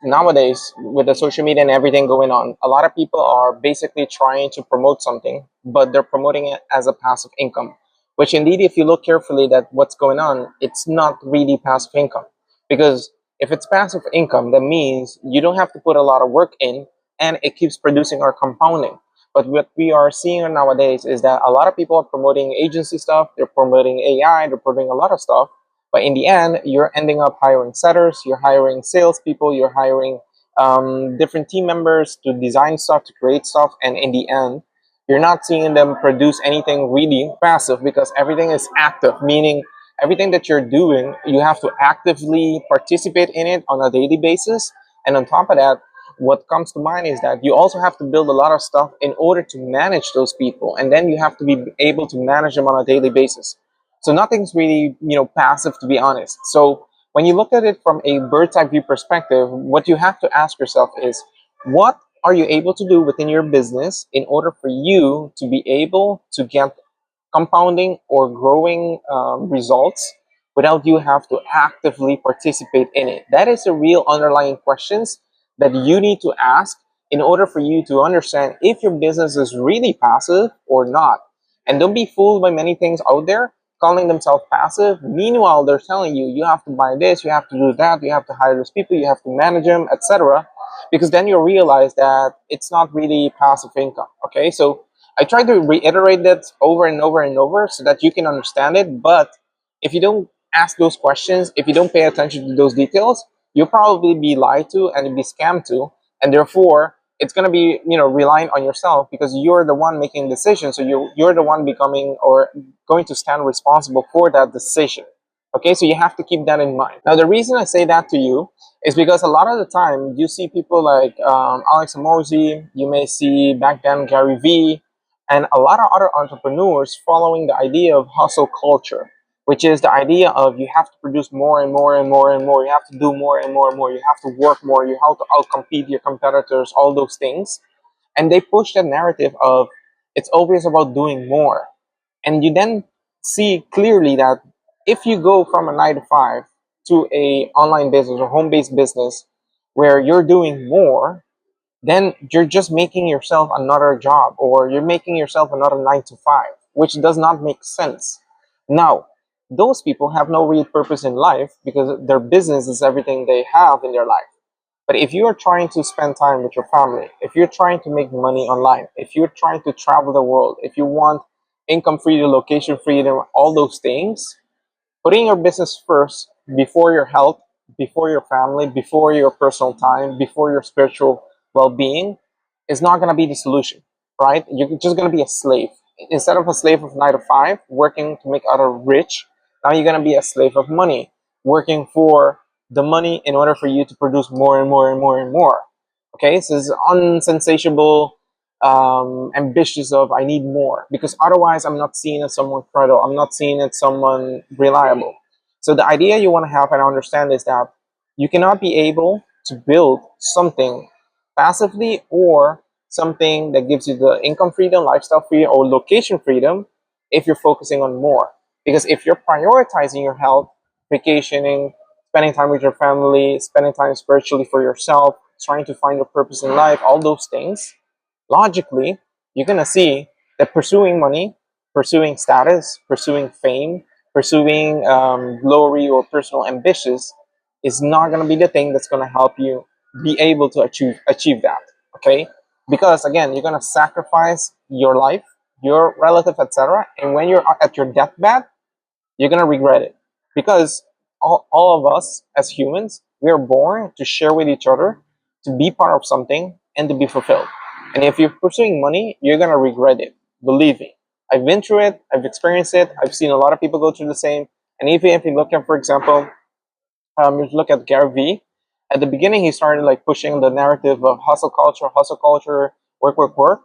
nowadays with the social media and everything going on, a lot of people are basically trying to promote something, but they're promoting it as a passive income, which indeed, if you look carefully that what's going on, it's not really passive income. Because if it's passive income, that means you don't have to put a lot of work in, and it keeps producing or compounding. But what we are seeing nowadays is that a lot of people are promoting agency stuff, they're promoting AI, they're promoting a lot of stuff, but in the end, you're ending up hiring setters, you're hiring salespeople, you're hiring different team members to design stuff, to create stuff, and in the end, you're not seeing them produce anything really passive because everything is active, meaning everything that you're doing, you have to actively participate in it on a daily basis. And on top of that, what comes to mind is that you also have to build a lot of stuff in order to manage those people, and then you have to be able to manage them on a daily basis. So nothing's really, passive, to be honest. So when you look at it from a bird's eye view perspective, what you have to ask yourself is, what are you able to do within your business in order for you to be able to get compounding or growing results without you have to actively participate in it? That is the real underlying questions that you need to ask in order for you to understand if your business is really passive or not. And don't be fooled by many things out there calling themselves passive. Meanwhile, they're telling you you have to buy this, you have to do that, you have to hire those people, you have to manage them, etc. Because then you'll realize that it's not really passive income. Okay, so I try to reiterate that over and over and over so that you can understand it. But if you don't ask those questions, if you don't pay attention to those details, you'll probably be lied to and be scammed to, and therefore it's going to be reliant on yourself because you're the one making decisions. So you're the one becoming or going to stand responsible for that decision. Okay, so you have to keep that in mind. Now, the reason I say that to you is because a lot of the time you see people like Alex Amosi, you may see back then Gary Vee, and a lot of other entrepreneurs following the idea of hustle culture, which is the idea of you have to produce more and more and more and more, you have to do more and more and more, you have to work more, you have to outcompete your competitors, all those things. And they push the narrative of it's always about doing more. And you then see clearly that if you go from a 9 to 5 to a online business or home-based business where you're doing more, then you're just making yourself another job, or you're making yourself another 9 to 5, which does not make sense. Now, those people have no real purpose in life because their business is everything they have in their life. But if you are trying to spend time with your family, if you're trying to make money online, if you're trying to travel the world, if you want income freedom, location freedom, all those things, putting your business first before your health, before your family, before your personal time, before your spiritual well-being is not going to be the solution, right? You're just going to be a slave. Instead of a slave of 9 to 5 working to make other rich, now you're going to be a slave of money, working for the money in order for you to produce more and more and more and more. Okay, so it's unsensatiable, ambitious of I need more, because otherwise I'm not seen as someone credible, I'm not seen as someone reliable. So the idea you want to have and understand is that you cannot be able to build something passively or something that gives you the income freedom, lifestyle freedom, or location freedom if you're focusing on more. Because if you're prioritizing your health, vacationing, spending time with your family, spending time spiritually for yourself, trying to find your purpose in life, all those things, logically, you're going to see that pursuing money, pursuing status, pursuing fame, pursuing glory or personal ambitions is not going to be the thing that's going to help you be able to achieve that. Okay, because again, you're going to sacrifice your life, your relative, etc., and when you're at your deathbed, you're going to regret it. Because all of us as humans, we are born to share with each other, to be part of something, and to be fulfilled. And if you're pursuing money, you're going to regret it. Believe me. I've been through it. I've experienced it. I've seen a lot of people go through the same. And even if you look at, for example, you look at Gary Vee, at the beginning he started like pushing the narrative of hustle culture, work, work, work.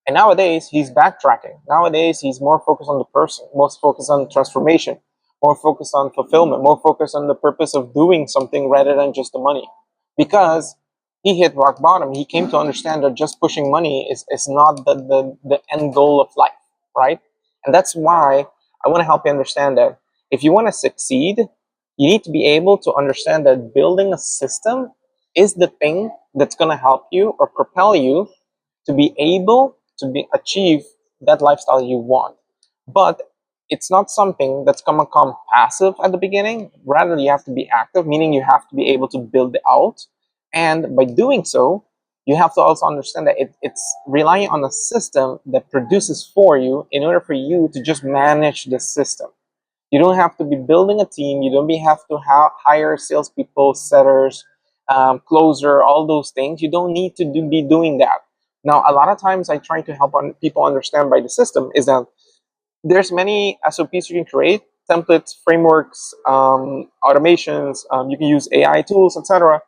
And nowadays he's backtracking. Nowadays he's more focused on the person, more focused on transformation, more focused on fulfillment, more focused on the purpose of doing something rather than just the money. Because he hit rock bottom. He came to understand that just pushing money is not the end goal of life, right? And that's why I want to help you understand that if you want to succeed, you need to be able to understand that building a system is the thing that's going to help you or propel you to be able to achieve that lifestyle you want. But it's not something that's going to come passive at the beginning. Rather, you have to be active, meaning you have to be able to build it out. And by doing so, you have to also understand that it's relying on a system that produces for you in order for you to just manage the system. You don't have to be building a team. You don't have to hire salespeople, setters, closer, all those things. You don't need to be doing that. Now, a lot of times I try to help people understand by the system is that there's many SOPs you can create, templates, frameworks, automations. You can use AI tools, etc.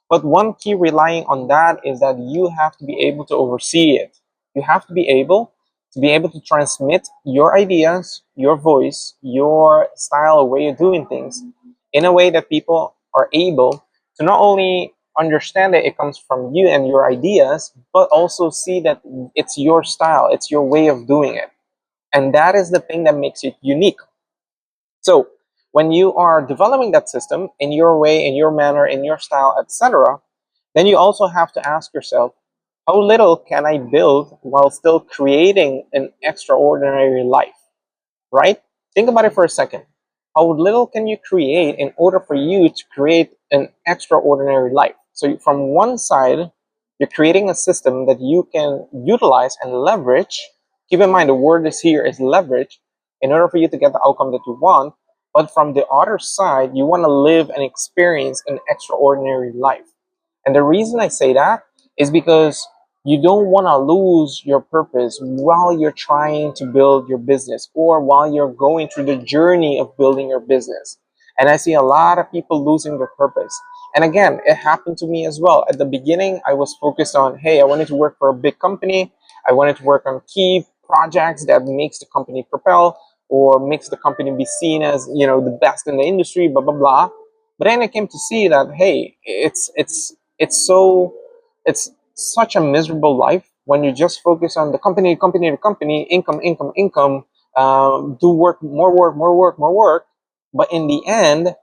But one key relying on that is that you have to be able to oversee it. You have to be able to transmit your ideas, your voice, your style or way of doing things in a way that people are able to not only understand that it comes from you and your ideas, but also see that it's your style, it's your way of doing it. And that is the thing that makes it unique. So when you are developing that system in your way, in your manner, in your style, etc., then you also have to ask yourself, how little can I build while still creating an extraordinary life? Right? Think about it for a second. How little can you create in order for you to create an extraordinary life? So from one side, you're creating a system that you can utilize and leverage. Keep in mind, the word is here is leverage in order for you to get the outcome that you want. But from the other side, you want to live and experience an extraordinary life. And the reason I say that is because you don't want to lose your purpose while you're trying to build your business or while you're going through the journey of building your business. And I see a lot of people losing their purpose. And again, it happened to me as well. At the beginning, I was focused on, hey, I wanted to work for a big company. I wanted to work on key projects that makes the company propel or makes the company be seen as, the best in the industry, blah, blah, blah. But then I came to see that, hey, it's such a miserable life when you just focus on the company, company to company, income, income, income, do work, more work, more work, more work. But in the end,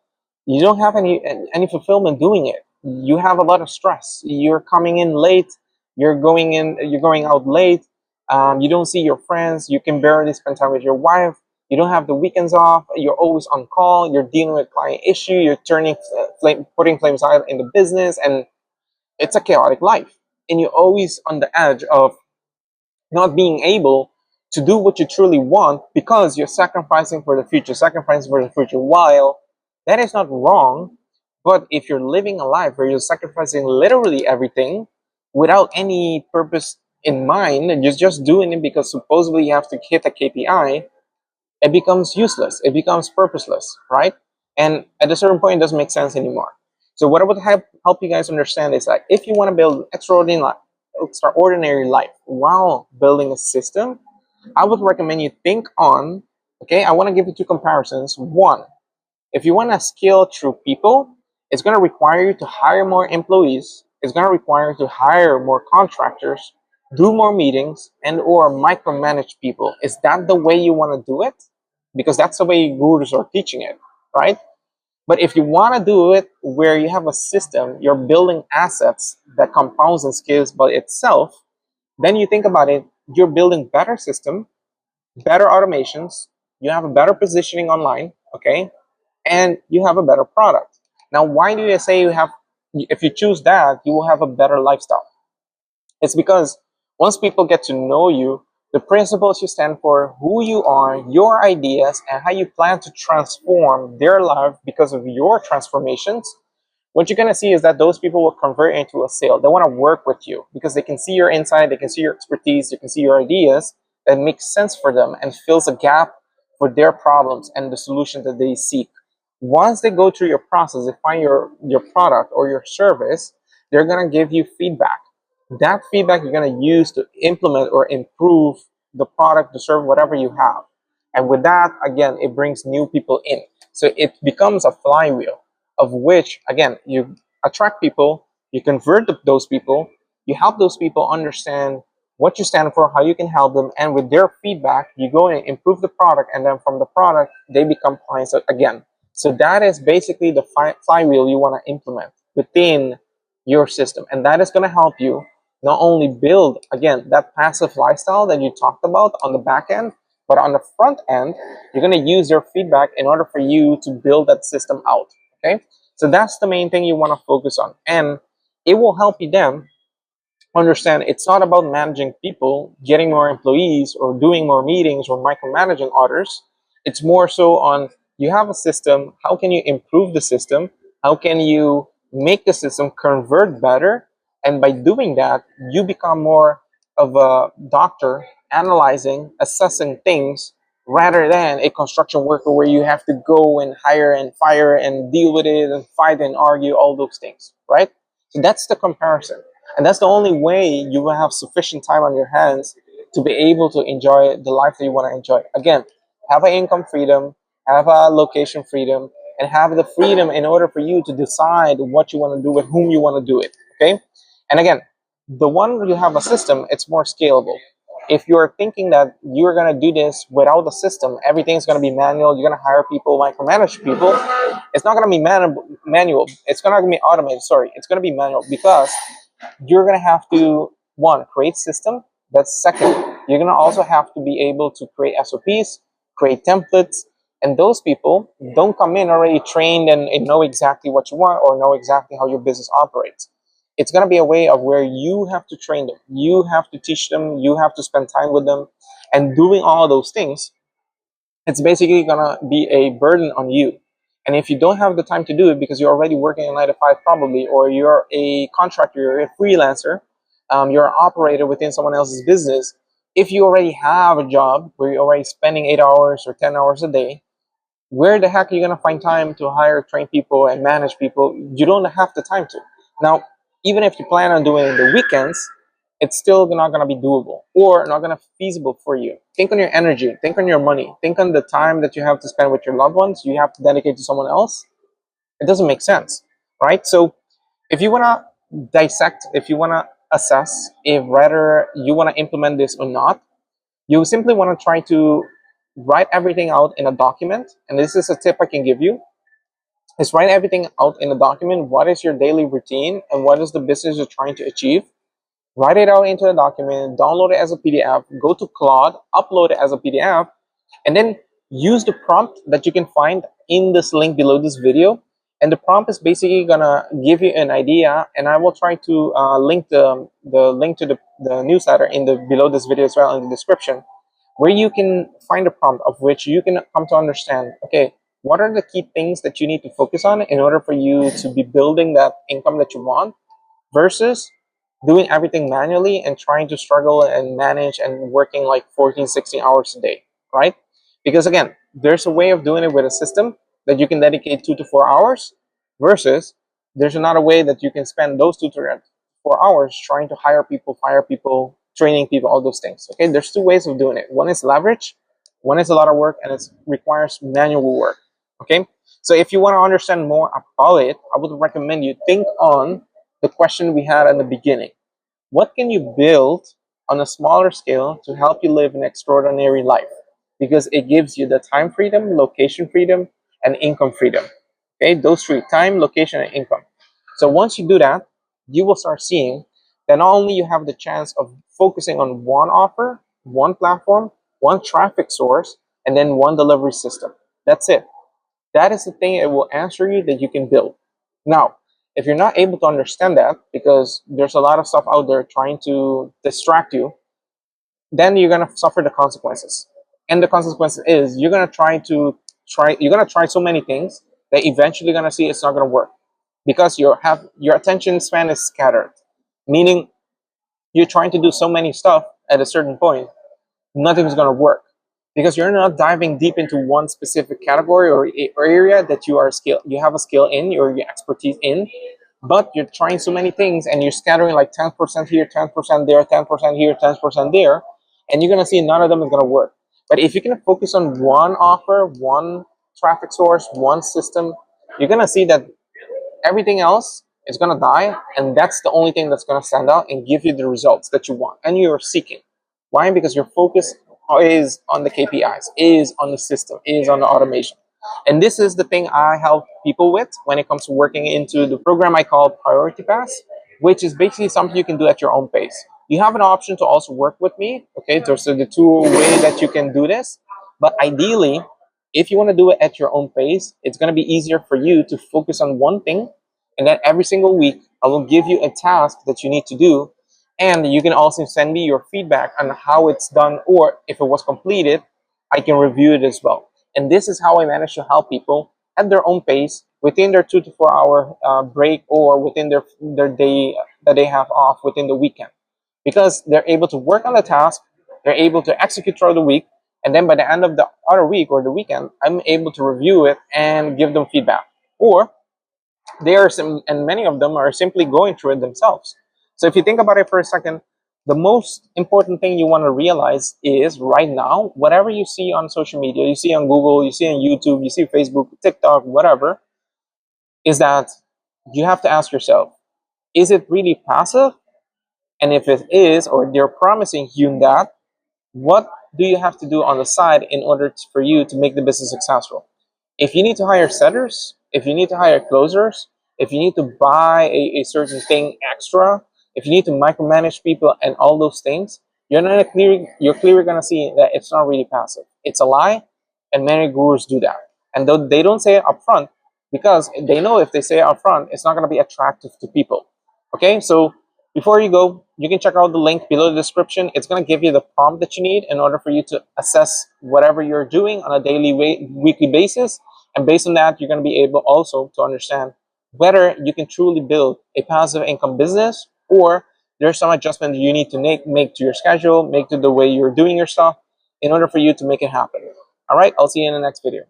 you don't have any fulfillment doing it. You have a lot of stress. You're coming in late. You're going out late. You don't see your friends. You can barely spend time with your wife. You don't have the weekends off. You're always on call. You're dealing with client issue. You're putting flames out in the business, and it's a chaotic life. And you're always on the edge of not being able to do what you truly want because you're sacrificing for the future, sacrificing for the future. While that is not wrong, but if you're living a life where you're sacrificing literally everything without any purpose in mind, and you're just doing it because supposedly you have to hit a KPI, it becomes useless. It becomes purposeless, right? And at a certain point, it doesn't make sense anymore. So what I would help you guys understand is that if you want to build extraordinary life while building a system, I would recommend you think on, okay, I want to give you two comparisons. One, if you want to scale through people, it's going to require you to hire more employees. It's going to require you to hire more contractors, do more meetings, and or micromanage people. Is that the way you want to do it? Because that's the way gurus are teaching it, right? But if you want to do it where you have a system, you're building assets that compounds and scales by itself, then you think about it, you're building better system, better automations, you have a better positioning online, okay? And you have a better product. Now, why do you say if you choose that, you will have a better lifestyle? It's because once people get to know you, the principles you stand for, who you are, your ideas, and how you plan to transform their life because of your transformations, what you're going to see is that those people will convert into a sale. They want to work with you because they can see your insight, they can see your expertise, they can see your ideas that make sense for them and fills a gap for their problems and the solution that they seek. Once they go through your process, they find your product or your service, they're going to give you feedback. That feedback you're going to use to implement or improve the product, the service, whatever you have. And with that, again, it brings new people in. So it becomes a flywheel of which, again, you attract people, you convert those people, you help those people understand what you stand for, how you can help them, and with their feedback, you go and improve the product, and then from the product, they become clients again. So that is basically the flywheel you want to implement within your system. And that is going to help you not only build, again, that passive lifestyle that you talked about on the back end, but on the front end, you're going to use your feedback in order for you to build that system out. Okay. So that's the main thing you want to focus on. And it will help you then understand it's not about managing people, getting more employees, or doing more meetings or micromanaging others. It's more so on you have a system, how can you improve the system? How can you make the system convert better? And by doing that, you become more of a doctor analyzing, assessing things rather than a construction worker where you have to go and hire and fire and deal with it and fight and argue all those things, right? So that's the comparison. And that's the only way you will have sufficient time on your hands to be able to enjoy the life that you want to enjoy. Again, have an income freedom, have a location freedom, and have the freedom in order for you to decide what you want to do with whom you want to do it. Okay? And again, the one you have a system, it's more scalable. If you're thinking that you're going to do this without a system, everything's going to be manual, you're going to hire people, micromanage people, it's not going to be manual. It's not going to be automated. Sorry, it's going to be manual because you're going to have to, one, create system. That's second. You're going to also have to be able to create SOPs, create templates, and those people don't come in already trained and know exactly what you want or know exactly how your business operates. It's going to be a way of where you have to train them, you have to teach them, you have to spend time with them, and doing all those things, it's basically going to be a burden on you. And if you don't have the time to do it because you're already working a 9 to 5 probably, or you're a contractor, you're a freelancer, you're an operator within someone else's business, if you already have a job where you're already spending 8 hours or 10 hours a day, where the heck are you going to find time to hire, train people, and manage people? You don't have the time to. Now, even if you plan on doing it in the weekends, it's still not going to be doable or not going to be feasible for you. Think on your energy, think on your money, think on the time that you have to spend with your loved ones, you have to dedicate to someone else. It doesn't make sense, right? So if you want to dissect, if you want to assess if whether you want to implement this or not, you simply want to try to write everything out in a document. And this is a tip I can give you, is write everything out in a document. What is your daily routine and what is the business you're trying to achieve? Write it out into a document, download it as a PDF, go to Claude, upload it as a PDF, and then use the prompt that you can find in this link below this video. And the prompt is basically gonna give you an idea, and I will try to link the link to the newsletter in the below this video as well in the description, where you can find a prompt of which you can come to understand, okay, what are the key things that you need to focus on in order for you to be building that income that you want versus doing everything manually and trying to struggle and manage and working like 14, 16 hours a day, right? Because again, there's a way of doing it with a system that you can dedicate 2 to 4 hours versus there's another way that you can spend those 2 to 4 hours trying to hire people, fire people, training people, all those things. Okay, there's two ways of doing it. One is leverage, one is a lot of work, and it requires manual work. Okay, so if you want to understand more about it, I would recommend you think on the question we had in the beginning. What can you build on a smaller scale to help you live an extraordinary life? Because it gives you the time freedom, location freedom, and income freedom. Okay, those three: time, location, and income. So once you do that, you will start seeing that not only you have the chance of focusing on one offer, one platform, one traffic source, and then one delivery system. That's it. That is the thing it will answer you that you can build. Now, if you're not able to understand that because there's a lot of stuff out there trying to distract you, then you're gonna suffer the consequences. And the consequence is you're gonna try so many things that eventually you're gonna see it's not gonna work because your attention span is scattered. Meaning you're trying to do so many stuff at a certain point, nothing's gonna work because you're not diving deep into one specific category or area that you have a skill in or your expertise in, but you're trying so many things and you're scattering like 10% here, 10% there, 10% here, 10% there, and you're gonna see none of them is gonna work. But if you can focus on one offer, one traffic source, one system, you're gonna see that everything else is gonna die, and that's the only thing that's gonna stand out and give you the results that you want and you're seeking. Why? Because your focus is on the KPIs, is on the system, is on the automation. And this is the thing I help people with when it comes to working into the program I call Priority Pass. which is basically something you can do at your own pace. You have an option to also work with me. Okay, those are the two ways that you can do this. But ideally, if you want to do it at your own pace, it's going to be easier for you to focus on one thing. And then every single week, I will give you a task that you need to do. And you can also send me your feedback on how it's done, or if it was completed, I can review it as well. And this is how I manage to help people at their own pace within their 2 to 4 hour break, or within their day that they have off within the weekend, because they're able to work on the task, they're able to execute throughout the week, and then by the end of the other week or the weekend, I'm able to review it and give them feedback. Or they are and many of them are simply going through it themselves. So if you think about it for a second, the most important thing you want to realize is right now, whatever you see on social media, you see on Google, you see on YouTube, you see Facebook, TikTok, whatever, is that you have to ask yourself, is it really passive? And if it is, or they're promising you that, what do you have to do on the side in order for you to make the business successful? If you need to hire setters, if you need to hire closers, if you need to buy a certain thing extra, if you need to micromanage people and all those things, you're clearly going to see that it's not really passive. It's a lie, and many gurus do that. And though they don't say it up front, because they know if they say it up front, it's not going to be attractive to people. Okay, so before you go, you can check out the link below the description. It's going to give you the prompt that you need in order for you to assess whatever you're doing on a daily, weekly basis. And based on that, you're going to be able also to understand whether you can truly build a passive income business, or there's some adjustment you need to make to your schedule, make to the way you're doing your stuff in order for you to make it happen. All right, I'll see you in the next video.